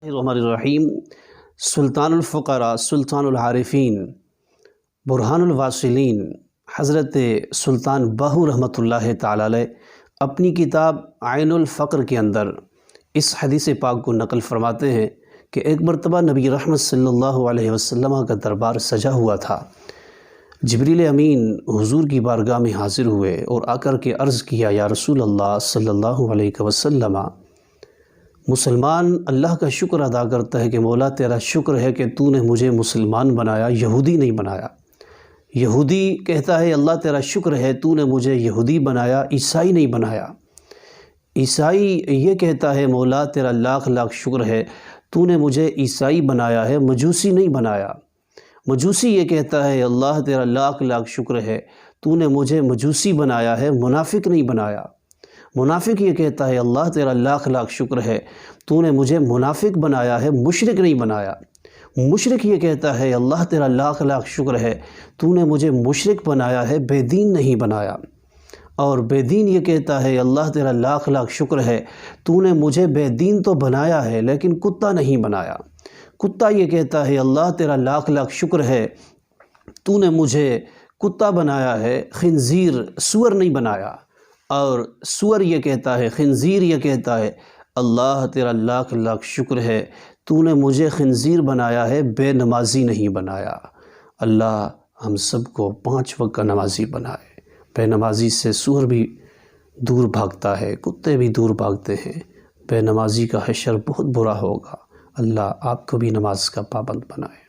الرحمن الرحیم سلطان الفقراء سلطان العارفین برہان الواصلین حضرت سلطان باہو رحمۃ اللہ تعالی علیہ اپنی کتاب عین الفقر کے اندر اس حدیث پاک کو نقل فرماتے ہیں کہ ایک مرتبہ نبی رحمت صلی اللہ علیہ وسلم کا دربار سجا ہوا تھا۔ جبریل امین حضور کی بارگاہ میں حاضر ہوئے اور آ کر کے عرض کیا، یا رسول اللہ صلی اللہ علیہ وسلم، مسلمان اللہ کا شکر ادا کرتا ہے کہ مولا تیرا شکر ہے کہ تو نے مجھے مسلمان بنایا، یہودی نہیں بنایا۔ یہودی کہتا ہے اللہ تیرا شکر ہے تو نے مجھے یہودی بنایا، عیسائی نہیں بنایا۔ عیسائی یہ کہتا ہے مولا تیرا لاکھ لاکھ شکر ہے تو نے مجھے عیسائی بنایا ہے، مجوسی نہیں بنایا۔ مجوسی یہ کہتا ہے اللہ تیرا لاکھ لاکھ شکر ہے تو نے مجھے مجوسی بنایا ہے، منافق نہیں بنایا۔ منافق یہ کہتا ہے اللہ تیرا لاکھ لاکھ شکر ہے تو نے مجھے منافق بنایا ہے، مشرک نہیں بنایا۔ مشرک یہ کہتا ہے اللہ تیرا لاکھ لاکھ شکر ہے تو نے مجھے مشرک بنایا ہے، بے دین نہیں بنایا۔ اور بے دین یہ کہتا ہے اللہ تیرا لاکھ لاکھ شکر ہے تو نے مجھے بے دین تو بنایا ہے لیکن کتا نہیں بنایا۔ کتا یہ کہتا ہے اللہ تیرا لاکھ لاکھ شکر ہے تو نے مجھے کتا بنایا ہے، خنزیر سور نہیں بنایا۔ اور سور یہ کہتا ہے، خنزیر یہ کہتا ہے اللہ تیرا لاکھ لاکھ شکر ہے تو نے مجھے خنزیر بنایا ہے، بے نمازی نہیں بنایا۔ اللہ ہم سب کو 5 وقت کا نمازی بنائے۔ بے نمازی سے سور بھی دور بھاگتا ہے، کتے بھی دور بھاگتے ہیں۔ بے نمازی کا حشر بہت برا ہوگا۔ اللہ آپ کو بھی نماز کا پابند بنائے۔